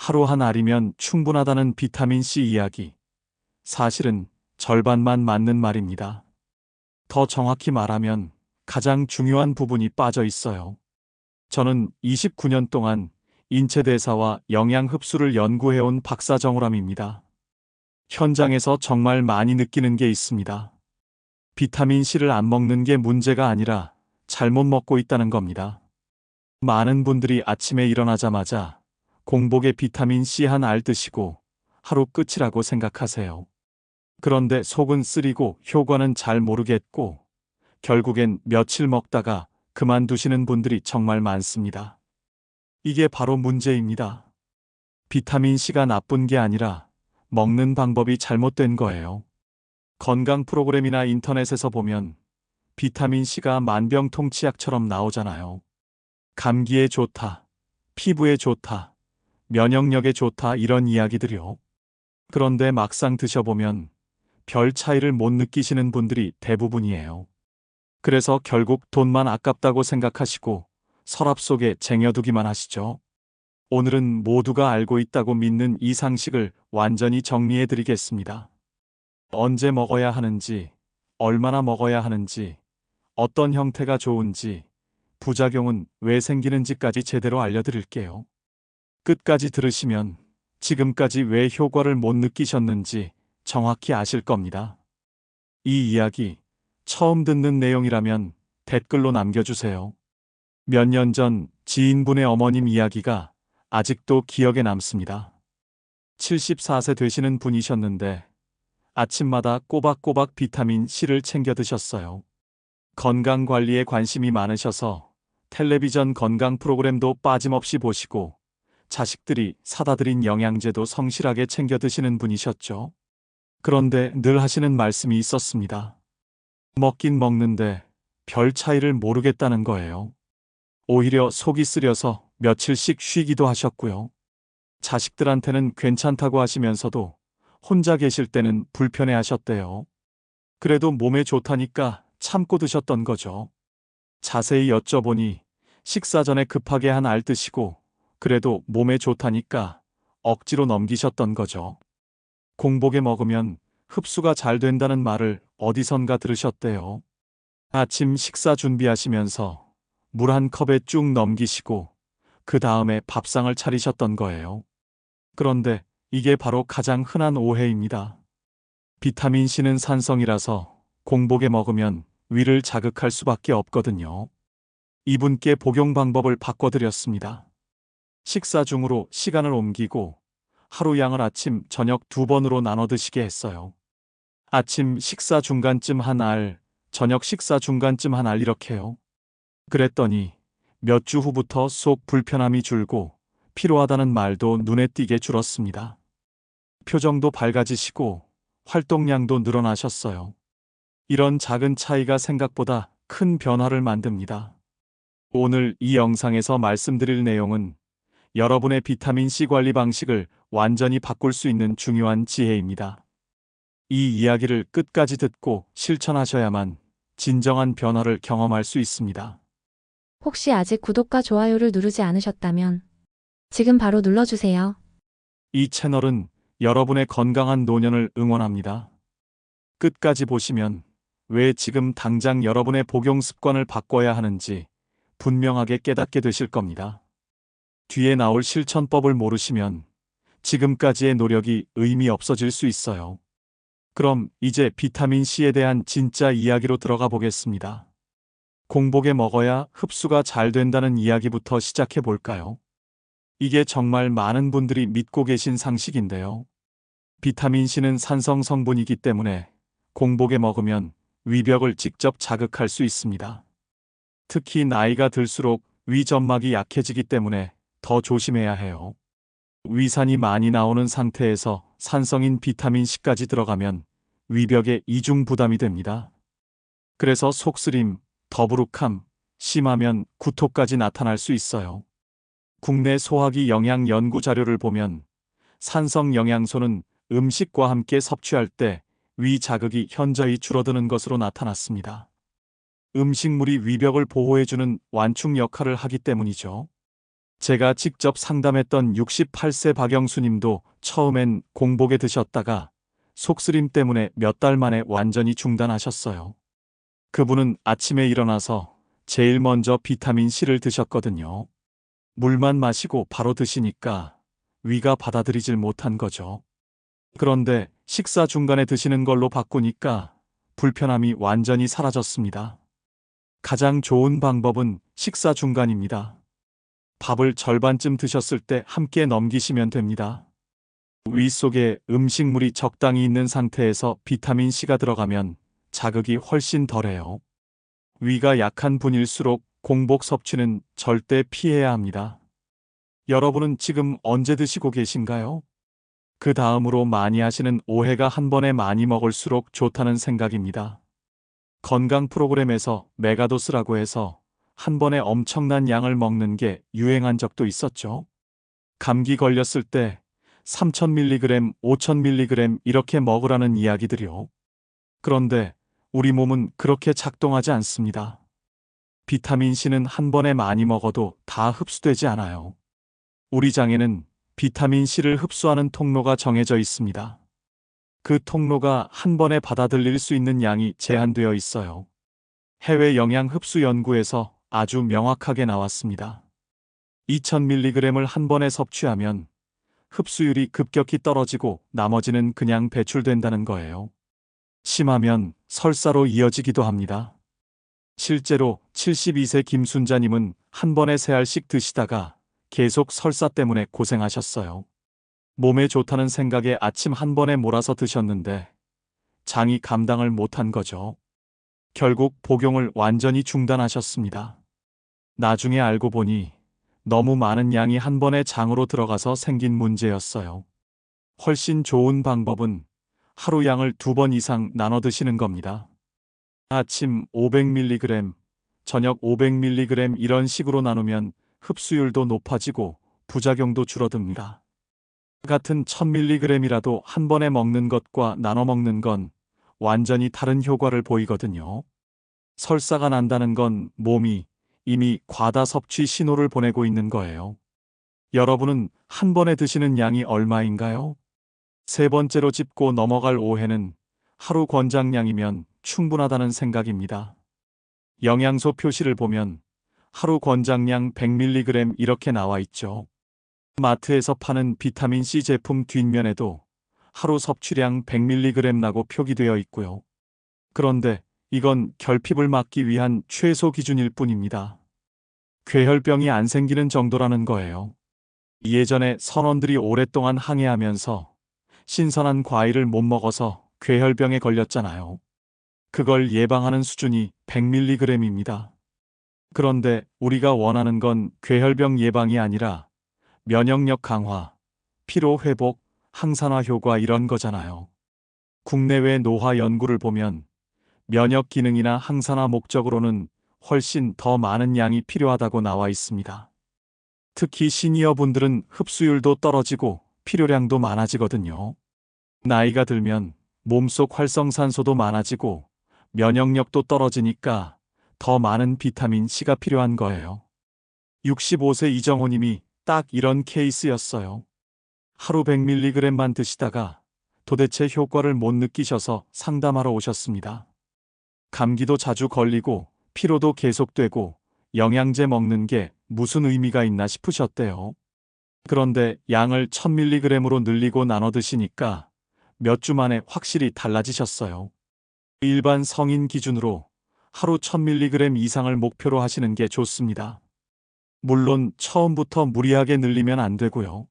하루 한 알이면 충분하다는 비타민C 이야기. 사실은 절반만 맞는 말입니다. 더 정확히 말하면 가장 중요한 부분이 빠져 있어요. 저는 29년 동안 인체 대사와 영양 흡수를 연구해온 박사 정우람입니다. 현장에서 정말 많이 느끼는 게 있습니다. 비타민C를 안 먹는 게 문제가 아니라 잘못 먹고 있다는 겁니다. 많은 분들이 아침에 일어나자마자 공복에 비타민C 한 알 드시고 하루 끝이라고 생각하세요. 그런데 속은 쓰리고 효과는 잘 모르겠고 결국엔 며칠 먹다가 그만두시는 분들이 정말 많습니다. 이게 바로 문제입니다. 비타민C가 나쁜 게 아니라 먹는 방법이 잘못된 거예요. 건강 프로그램이나 인터넷에서 보면 비타민C가 만병통치약처럼 나오잖아요. 감기에 좋다, 피부에 좋다, 면역력에 좋다 이런 이야기들이요. 그런데 막상 드셔보면 별 차이를 못 느끼시는 분들이 대부분이에요. 그래서 결국 돈만 아깝다고 생각하시고 서랍 속에 쟁여두기만 하시죠. 오늘은 모두가 알고 있다고 믿는 이 상식을 완전히 정리해 드리겠습니다. 언제 먹어야 하는지, 얼마나 먹어야 하는지, 어떤 형태가 좋은지, 부작용은 왜 생기는지까지 제대로 알려드릴게요. 끝까지 들으시면 지금까지 왜 효과를 못 느끼셨는지 정확히 아실 겁니다. 이 이야기 처음 듣는 내용이라면 댓글로 남겨주세요. 몇 년 전 지인분의 어머님 이야기가 아직도 기억에 남습니다. 74세 되시는 분이셨는데 아침마다 꼬박꼬박 비타민C를 챙겨 드셨어요. 건강관리에 관심이 많으셔서 텔레비전 건강 프로그램도 빠짐없이 보시고 자식들이 사다 드린 영양제도 성실하게 챙겨 드시는 분이셨죠. 그런데 늘 하시는 말씀이 있었습니다. 먹긴 먹는데 별 차이를 모르겠다는 거예요. 오히려 속이 쓰려서 며칠씩 쉬기도 하셨고요. 자식들한테는 괜찮다고 하시면서도 혼자 계실 때는 불편해 하셨대요. 그래도 몸에 좋다니까 참고 드셨던 거죠. 자세히 여쭤보니 식사 전에 급하게 한 알 드시고 그래도 몸에 좋다니까 억지로 넘기셨던 거죠. 공복에 먹으면 흡수가 잘 된다는 말을 어디선가 들으셨대요. 아침 식사 준비하시면서 물 한 컵에 쭉 넘기시고 그 다음에 밥상을 차리셨던 거예요. 그런데 이게 바로 가장 흔한 오해입니다. 비타민C는 산성이라서 공복에 먹으면 위를 자극할 수밖에 없거든요. 이분께 복용 방법을 바꿔드렸습니다. 식사 중으로 시간을 옮기고 하루 양을 아침, 저녁 2번으로 나눠 드시게 했어요. 아침 식사 중간쯤 한 알, 저녁 식사 중간쯤 한 알 이렇게요. 그랬더니 몇 주 후부터 속 불편함이 줄고 피로하다는 말도 눈에 띄게 줄었습니다. 표정도 밝아지시고 활동량도 늘어나셨어요. 이런 작은 차이가 생각보다 큰 변화를 만듭니다. 오늘 이 영상에서 말씀드릴 내용은 여러분의 비타민C 관리 방식을 완전히 바꿀 수 있는 중요한 지혜입니다. 이 이야기를 끝까지 듣고 실천하셔야만 진정한 변화를 경험할 수 있습니다. 혹시 아직 구독과 좋아요를 누르지 않으셨다면 지금 바로 눌러주세요. 이 채널은 여러분의 건강한 노년을 응원합니다. 끝까지 보시면 왜 지금 당장 여러분의 복용 습관을 바꿔야 하는지 분명하게 깨닫게 되실 겁니다. 뒤에 나올 실천법을 모르시면 지금까지의 노력이 의미 없어질 수 있어요. 그럼 이제 비타민C에 대한 진짜 이야기로 들어가 보겠습니다. 공복에 먹어야 흡수가 잘 된다는 이야기부터 시작해 볼까요? 이게 정말 많은 분들이 믿고 계신 상식인데요. 비타민C는 산성 성분이기 때문에 공복에 먹으면 위벽을 직접 자극할 수 있습니다. 특히 나이가 들수록 위 점막이 약해지기 때문에 더 조심해야 해요. 위산이 많이 나오는 상태에서 산성인 비타민C까지 들어가면 위벽에 이중 부담이 됩니다. 그래서 속쓰림, 더부룩함, 심하면 구토까지 나타날 수 있어요. 국내 소화기 영양 연구 자료를 보면 산성 영양소는 음식과 함께 섭취할 때 위 자극이 현저히 줄어드는 것으로 나타났습니다. 음식물이 위벽을 보호해주는 완충 역할을 하기 때문이죠. 제가 직접 상담했던 68세 박영수님도 처음엔 공복에 드셨다가 속쓰림 때문에 몇 달 만에 완전히 중단하셨어요. 그분은 아침에 일어나서 제일 먼저 비타민C를 드셨거든요. 물만 마시고 바로 드시니까 위가 받아들이질 못한 거죠. 그런데 식사 중간에 드시는 걸로 바꾸니까 불편함이 완전히 사라졌습니다. 가장 좋은 방법은 식사 중간입니다. 밥을 절반쯤 드셨을 때 함께 넘기시면 됩니다. 위 속에 음식물이 적당히 있는 상태에서 비타민C가 들어가면 자극이 훨씬 덜해요. 위가 약한 분일수록 공복 섭취는 절대 피해야 합니다. 여러분은 지금 언제 드시고 계신가요? 그 다음으로 많이 하시는 오해가 한 번에 많이 먹을수록 좋다는 생각입니다. 건강 프로그램에서 메가도스라고 해서 한 번에 엄청난 양을 먹는 게 유행한 적도 있었죠. 감기 걸렸을 때 3000mg, 5000mg 이렇게 먹으라는 이야기들이요. 그런데 우리 몸은 그렇게 작동하지 않습니다. 비타민C는 한 번에 많이 먹어도 다 흡수되지 않아요. 우리 장에는 비타민C를 흡수하는 통로가 정해져 있습니다. 그 통로가 한 번에 받아들일 수 있는 양이 제한되어 있어요. 해외 영양 흡수 연구에서 아주 명확하게 나왔습니다. 2000mg을 한 번에 섭취하면 흡수율이 급격히 떨어지고 나머지는 그냥 배출된다는 거예요. 심하면 설사로 이어지기도 합니다. 실제로 72세 김순자님은 한 번에 3알씩 드시다가 계속 설사 때문에 고생하셨어요. 몸에 좋다는 생각에 아침 한 번에 몰아서 드셨는데 장이 감당을 못한 거죠. 결국 복용을 완전히 중단하셨습니다. 나중에 알고 보니 너무 많은 양이 한 번에 장으로 들어가서 생긴 문제였어요. 훨씬 좋은 방법은 하루 양을 2번 이상 나눠 드시는 겁니다. 아침 500mg, 저녁 500mg 이런 식으로 나누면 흡수율도 높아지고 부작용도 줄어듭니다. 같은 1000mg이라도 한 번에 먹는 것과 나눠 먹는 건 완전히 다른 효과를 보이거든요. 설사가 난다는 건 몸이 이미 과다 섭취 신호를 보내고 있는 거예요. 여러분은 한 번에 드시는 양이 얼마인가요? 세 번째로 짚고 넘어갈 오해는 하루 권장량이면 충분하다는 생각입니다. 영양소 표시를 보면 하루 권장량 100mg 이렇게 나와 있죠. 마트에서 파는 비타민C 제품 뒷면에도 하루 섭취량 100mg라고 표기되어 있고요. 그런데 이건 결핍을 막기 위한 최소 기준일 뿐입니다. 괴혈병이 안 생기는 정도라는 거예요. 예전에 선원들이 오랫동안 항해하면서 신선한 과일을 못 먹어서 괴혈병에 걸렸잖아요. 그걸 예방하는 수준이 100mg입니다. 그런데 우리가 원하는 건 괴혈병 예방이 아니라 면역력 강화, 피로 회복, 항산화 효과 이런 거잖아요. 국내외 노화 연구를 보면 면역 기능이나 항산화 목적으로는 훨씬 더 많은 양이 필요하다고 나와 있습니다. 특히 시니어 분들은 흡수율도 떨어지고 필요량도 많아지거든요. 나이가 들면 몸속 활성산소도 많아지고 면역력도 떨어지니까 더 많은 비타민C가 필요한 거예요. 65세 이정호님이 딱 이런 케이스였어요. 하루 100mg만 드시다가 도대체 효과를 못 느끼셔서 상담하러 오셨습니다. 감기도 자주 걸리고 피로도 계속되고 영양제 먹는 게 무슨 의미가 있나 싶으셨대요. 그런데 양을 1000mg으로 늘리고 나눠 드시니까 몇 주 만에 확실히 달라지셨어요. 일반 성인 기준으로 하루 1000mg 이상을 목표로 하시는 게 좋습니다. 물론 처음부터 무리하게 늘리면 안 되고요.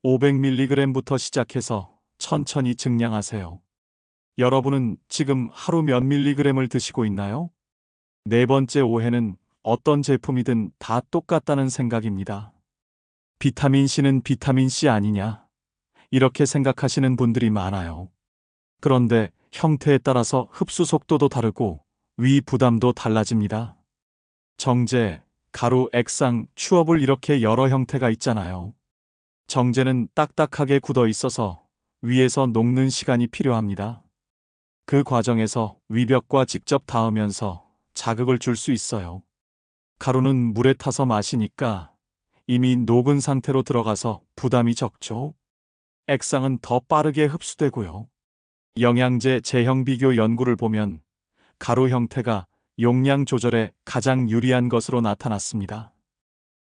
500mg부터 시작해서 천천히 증량하세요. 여러분은 지금 하루 몇 밀리그램을 드시고 있나요? 네 번째 오해는 어떤 제품이든 다 똑같다는 생각입니다. 비타민C는 비타민C 아니냐? 이렇게 생각하시는 분들이 많아요. 그런데 형태에 따라서 흡수 속도도 다르고 위 부담도 달라집니다. 정제, 가루, 액상, 추어블 이렇게 여러 형태가 있잖아요. 정제는 딱딱하게 굳어 있어서 위에서 녹는 시간이 필요합니다. 그 과정에서 위벽과 직접 닿으면서 자극을 줄 수 있어요. 가루는 물에 타서 마시니까 이미 녹은 상태로 들어가서 부담이 적죠. 액상은 더 빠르게 흡수되고요. 영양제 제형 비교 연구를 보면 가루 형태가 용량 조절에 가장 유리한 것으로 나타났습니다.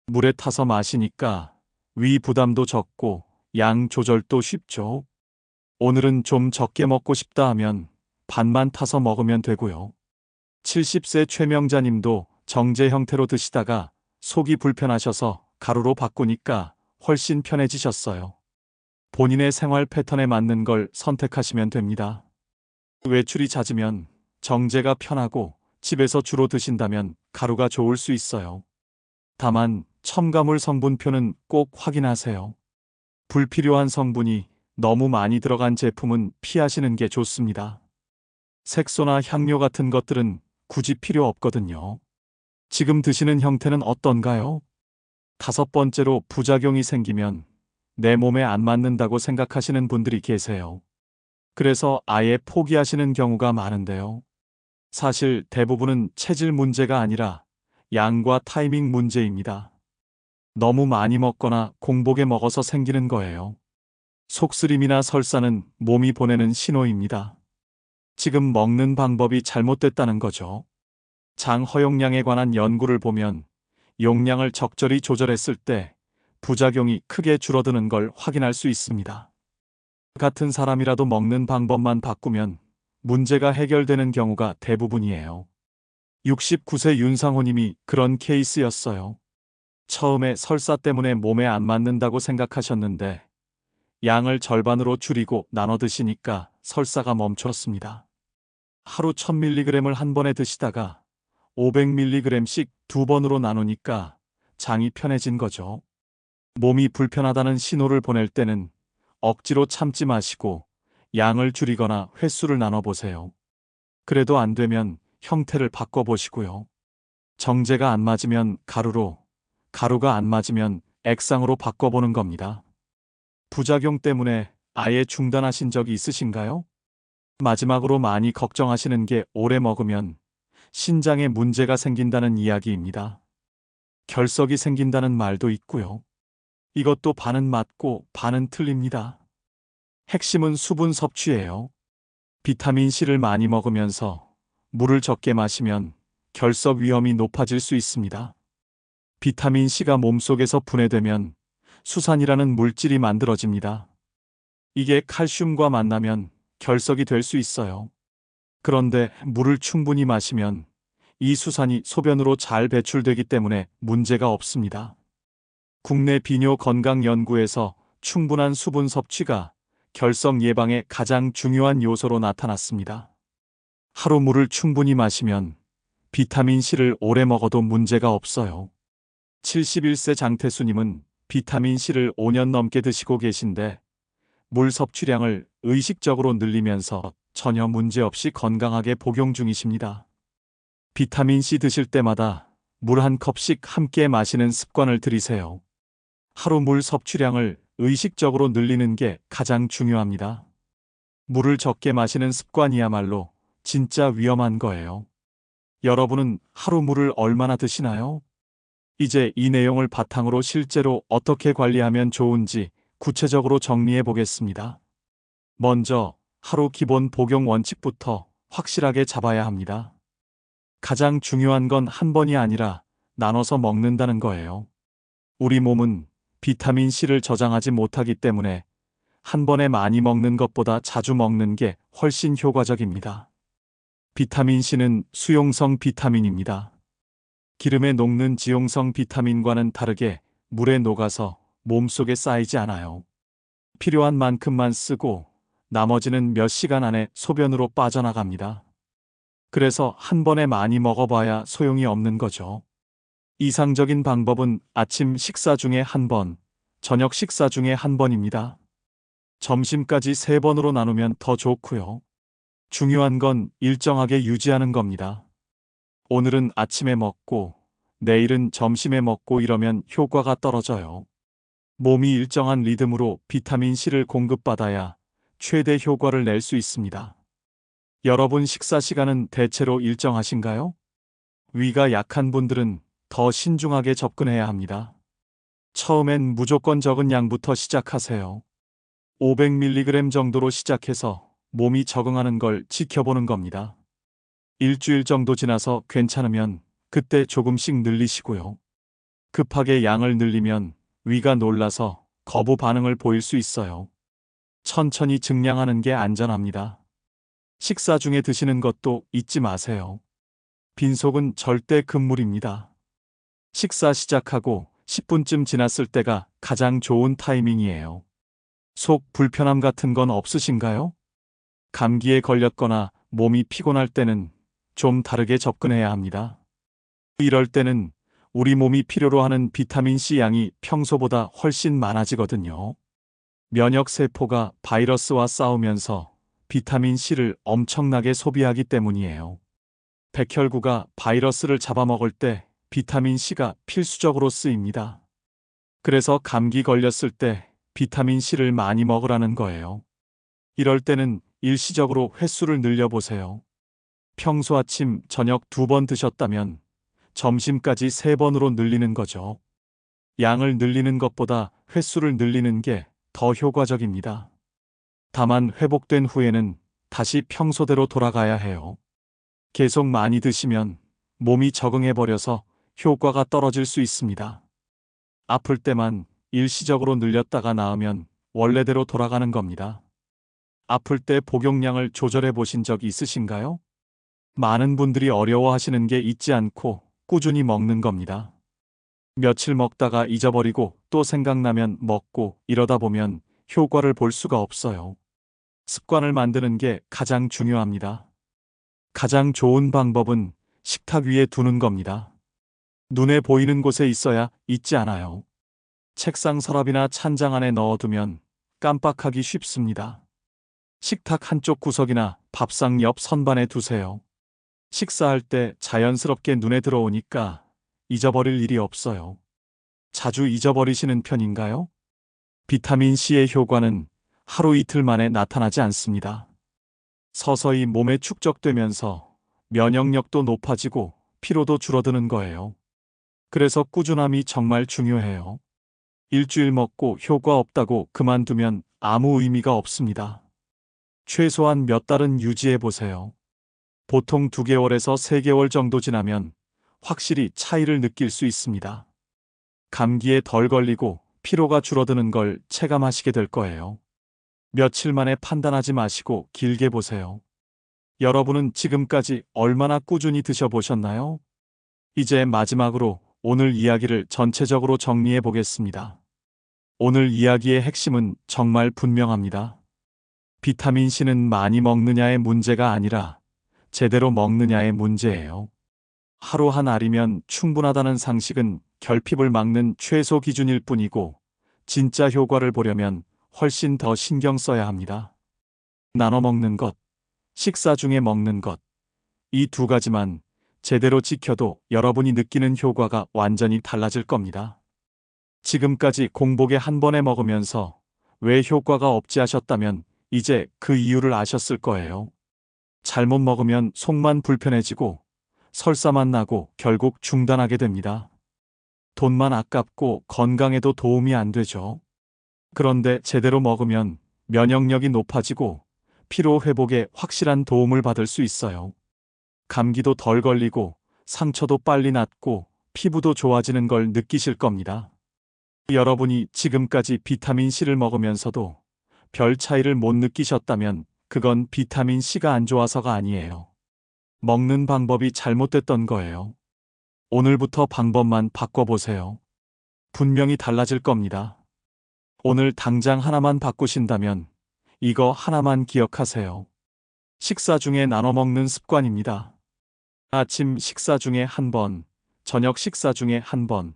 물에 타서 마시니까 위 부담도 적고 양 조절도 쉽죠. 오늘은 좀 적게 먹고 싶다 하면 반만 타서 먹으면 되고요. 70세 최명자님도 정제 형태로 드시다가 속이 불편하셔서 가루로 바꾸니까 훨씬 편해지셨어요. 본인의 생활 패턴에 맞는 걸 선택하시면 됩니다. 외출이 잦으면 정제가 편하고 집에서 주로 드신다면 가루가 좋을 수 있어요. 다만 첨가물 성분표는 꼭 확인하세요. 불필요한 성분이 너무 많이 들어간 제품은 피하시는 게 좋습니다. 색소나 향료 같은 것들은 굳이 필요 없거든요. 지금 드시는 형태는 어떤가요? 5번째로 부작용이 생기면 내 몸에 안 맞는다고 생각하시는 분들이 계세요. 그래서 아예 포기하시는 경우가 많은데요. 사실 대부분은 체질 문제가 아니라 양과 타이밍 문제입니다. 너무 많이 먹거나 공복에 먹어서 생기는 거예요. 속쓰림이나 설사는 몸이 보내는 신호입니다. 지금 먹는 방법이 잘못됐다는 거죠. 장 허용량에 관한 연구를 보면 용량을 적절히 조절했을 때 부작용이 크게 줄어드는 걸 확인할 수 있습니다. 같은 사람이라도 먹는 방법만 바꾸면 문제가 해결되는 경우가 대부분이에요. 69세 윤상호님이 그런 케이스였어요. 처음에 설사 때문에 몸에 안 맞는다고 생각하셨는데 양을 절반으로 줄이고 나눠 드시니까 설사가 멈췄습니다. 하루 1000mg을 한 번에 드시다가 500mg씩 2번으로 나누니까 장이 편해진 거죠. 몸이 불편하다는 신호를 보낼 때는 억지로 참지 마시고 양을 줄이거나 횟수를 나눠보세요. 그래도 안 되면 형태를 바꿔보시고요. 정제가 안 맞으면 가루로, 가루가 안 맞으면 액상으로 바꿔보는 겁니다. 부작용 때문에 아예 중단하신 적이 있으신가요? 마지막으로 많이 걱정하시는 게 오래 먹으면 신장에 문제가 생긴다는 이야기입니다. 결석이 생긴다는 말도 있고요. 이것도 반은 맞고 반은 틀립니다. 핵심은 수분 섭취예요. 비타민 C를 많이 먹으면서 물을 적게 마시면 결석 위험이 높아질 수 있습니다. 비타민 C가 몸속에서 분해되면 수산이라는 물질이 만들어집니다. 이게 칼슘과 만나면 결석이 될 수 있어요. 그런데 물을 충분히 마시면 이 수산이 소변으로 잘 배출되기 때문에 문제가 없습니다. 국내 비뇨 건강연구에서 충분한 수분 섭취가 결석 예방에 가장 중요한 요소로 나타났습니다. 하루 물을 충분히 마시면 비타민 C를 오래 먹어도 문제가 없어요. 71세 장태수님은 비타민 C를 5년 넘게 드시고 계신데 물 섭취량을 의식적으로 늘리면서 전혀 문제 없이 건강하게 복용 중이십니다. 비타민 C 드실 때마다 물 한 컵씩 함께 마시는 습관을 들이세요. 하루 물 섭취량을 의식적으로 늘리는 게 가장 중요합니다. 물을 적게 마시는 습관이야말로 진짜 위험한 거예요. 여러분은 하루 물을 얼마나 드시나요? 이제 이 내용을 바탕으로 실제로 어떻게 관리하면 좋은지 구체적으로 정리해 보겠습니다. 먼저 하루 기본 복용 원칙부터 확실하게 잡아야 합니다. 가장 중요한 건 한 번이 아니라 나눠서 먹는다는 거예요. 우리 몸은 비타민 C를 저장하지 못하기 때문에 한 번에 많이 먹는 것보다 자주 먹는 게 훨씬 효과적입니다. 비타민 C는 수용성 비타민입니다. 기름에 녹는 지용성 비타민과는 다르게 물에 녹아서 몸속에 쌓이지 않아요. 필요한 만큼만 쓰고 나머지는 몇 시간 안에 소변으로 빠져나갑니다. 그래서 한 번에 많이 먹어봐야 소용이 없는 거죠. 이상적인 방법은 아침 식사 중에 한 번, 저녁 식사 중에 한 번입니다. 점심까지 3번으로 나누면 더 좋고요. 중요한 건 일정하게 유지하는 겁니다. 오늘은 아침에 먹고 내일은 점심에 먹고 이러면 효과가 떨어져요. 몸이 일정한 리듬으로 비타민 C를 공급받아야 최대 효과를 낼 수 있습니다. 여러분 식사 시간은 대체로 일정하신가요? 위가 약한 분들은 더 신중하게 접근해야 합니다. 처음엔 무조건 적은 양부터 시작하세요. 500mg 정도로 시작해서 몸이 적응하는 걸 지켜보는 겁니다. 일주일 정도 지나서 괜찮으면 그때 조금씩 늘리시고요. 급하게 양을 늘리면 위가 놀라서 거부 반응을 보일 수 있어요. 천천히 증량하는 게 안전합니다. 식사 중에 드시는 것도 잊지 마세요. 빈속은 절대 금물입니다. 식사 시작하고 10분쯤 지났을 때가 가장 좋은 타이밍이에요. 속 불편함 같은 건 없으신가요? 감기에 걸렸거나 몸이 피곤할 때는 좀 다르게 접근해야 합니다. 이럴 때는 우리 몸이 필요로 하는 비타민C 양이 평소보다 훨씬 많아지거든요. 면역 세포가 바이러스와 싸우면서 비타민C를 엄청나게 소비하기 때문이에요. 백혈구가 바이러스를 잡아먹을 때 비타민C가 필수적으로 쓰입니다. 그래서 감기 걸렸을 때 비타민C를 많이 먹으라는 거예요. 이럴 때는 일시적으로 횟수를 늘려보세요. 평소 아침, 저녁 2번 드셨다면 점심까지 3번으로 늘리는 거죠. 양을 늘리는 것보다 횟수를 늘리는 게 더 효과적입니다. 다만 회복된 후에는 다시 평소대로 돌아가야 해요. 계속 많이 드시면 몸이 적응해버려서 효과가 떨어질 수 있습니다. 아플 때만 일시적으로 늘렸다가 나으면 원래대로 돌아가는 겁니다. 아플 때 복용량을 조절해 보신 적 있으신가요? 많은 분들이 어려워하시는 게 잊지 않고 꾸준히 먹는 겁니다. 며칠 먹다가 잊어버리고 또 생각나면 먹고 이러다 보면 효과를 볼 수가 없어요. 습관을 만드는 게 가장 중요합니다. 가장 좋은 방법은 식탁 위에 두는 겁니다. 눈에 보이는 곳에 있어야 잊지 않아요. 책상 서랍이나 찬장 안에 넣어두면 깜빡하기 쉽습니다. 식탁 한쪽 구석이나 밥상 옆 선반에 두세요. 식사할 때 자연스럽게 눈에 들어오니까 잊어버릴 일이 없어요. 자주 잊어버리시는 편인가요? 비타민C의 효과는 하루 이틀 만에 나타나지 않습니다. 서서히 몸에 축적되면서 면역력도 높아지고 피로도 줄어드는 거예요. 그래서 꾸준함이 정말 중요해요. 일주일 먹고 효과 없다고 그만두면 아무 의미가 없습니다. 최소한 몇 달은 유지해 보세요. 보통 2개월에서 3개월 정도 지나면 확실히 차이를 느낄 수 있습니다. 감기에 덜 걸리고 피로가 줄어드는 걸 체감하시게 될 거예요. 며칠 만에 판단하지 마시고 길게 보세요. 여러분은 지금까지 얼마나 꾸준히 드셔보셨나요? 이제 마지막으로 오늘 이야기를 전체적으로 정리해 보겠습니다. 오늘 이야기의 핵심은 정말 분명합니다. 비타민C는 많이 먹느냐의 문제가 아니라 제대로 먹느냐의 문제예요. 하루 한 알이면 충분하다는 상식은 결핍을 막는 최소 기준일 뿐이고 진짜 효과를 보려면 훨씬 더 신경 써야 합니다. 나눠 먹는 것, 식사 중에 먹는 것, 이 2가지만 제대로 지켜도 여러분이 느끼는 효과가 완전히 달라질 겁니다. 지금까지 공복에 한 번에 먹으면서 왜 효과가 없지 하셨다면 이제 그 이유를 아셨을 거예요. 잘못 먹으면 속만 불편해지고 설사만 나고 결국 중단하게 됩니다. 돈만 아깝고 건강에도 도움이 안 되죠. 그런데 제대로 먹으면 면역력이 높아지고 피로 회복에 확실한 도움을 받을 수 있어요. 감기도 덜 걸리고 상처도 빨리 낫고 피부도 좋아지는 걸 느끼실 겁니다. 여러분이 지금까지 비타민C를 먹으면서도 별 차이를 못 느끼셨다면 그건 비타민C가 안 좋아서가 아니에요. 먹는 방법이 잘못됐던 거예요. 오늘부터 방법만 바꿔보세요. 분명히 달라질 겁니다. 오늘 당장 하나만 바꾸신다면 이거 하나만 기억하세요. 식사 중에 나눠 먹는 습관입니다. 아침 식사 중에 1번, 저녁 식사 중에 1번.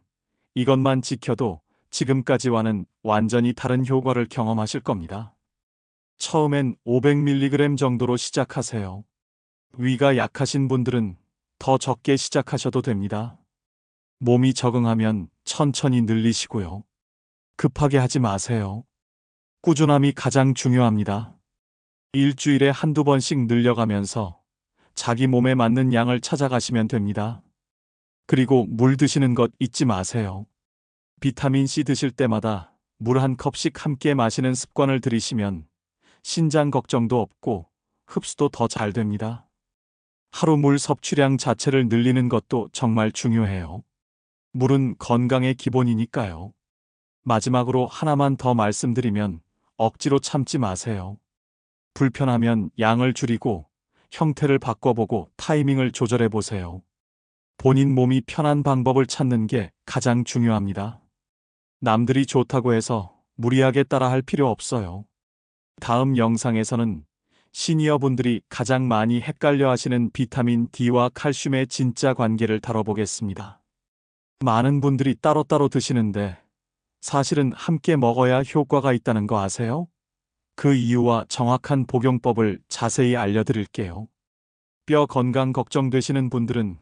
이것만 지켜도 지금까지와는 완전히 다른 효과를 경험하실 겁니다. 처음엔 500mg 정도로 시작하세요. 위가 약하신 분들은 더 적게 시작하셔도 됩니다. 몸이 적응하면 천천히 늘리시고요. 급하게 하지 마세요. 꾸준함이 가장 중요합니다. 일주일에 1~2번씩 늘려가면서 자기 몸에 맞는 양을 찾아가시면 됩니다. 그리고 물 드시는 것 잊지 마세요. 비타민C 드실 때마다 물 한 컵씩 함께 마시는 습관을 들이시면 신장 걱정도 없고 흡수도 더 잘 됩니다. 하루 물 섭취량 자체를 늘리는 것도 정말 중요해요. 물은 건강의 기본이니까요. 마지막으로 하나만 더 말씀드리면 억지로 참지 마세요. 불편하면 양을 줄이고 형태를 바꿔보고 타이밍을 조절해 보세요. 본인 몸이 편한 방법을 찾는 게 가장 중요합니다. 남들이 좋다고 해서 무리하게 따라할 필요 없어요. 다음 영상에서는 시니어분들이 가장 많이 헷갈려 하시는 비타민 D와 칼슘의 진짜 관계를 다뤄보겠습니다. 많은 분들이 따로따로 드시는데 사실은 함께 먹어야 효과가 있다는 거 아세요? 그 이유와 정확한 복용법을 자세히 알려드릴게요. 뼈 건강 걱정되시는 분들은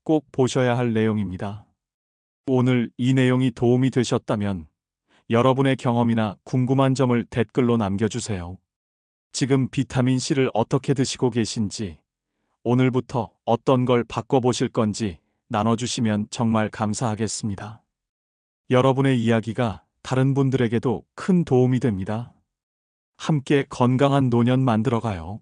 꼭 보셔야 할 내용입니다. 오늘 이 내용이 도움이 되셨다면 여러분의 경험이나 궁금한 점을 댓글로 남겨주세요. 지금 비타민C를 어떻게 드시고 계신지, 오늘부터 어떤 걸 바꿔보실 건지 나눠주시면 정말 감사하겠습니다. 여러분의 이야기가 다른 분들에게도 큰 도움이 됩니다. 함께 건강한 노년 만들어가요.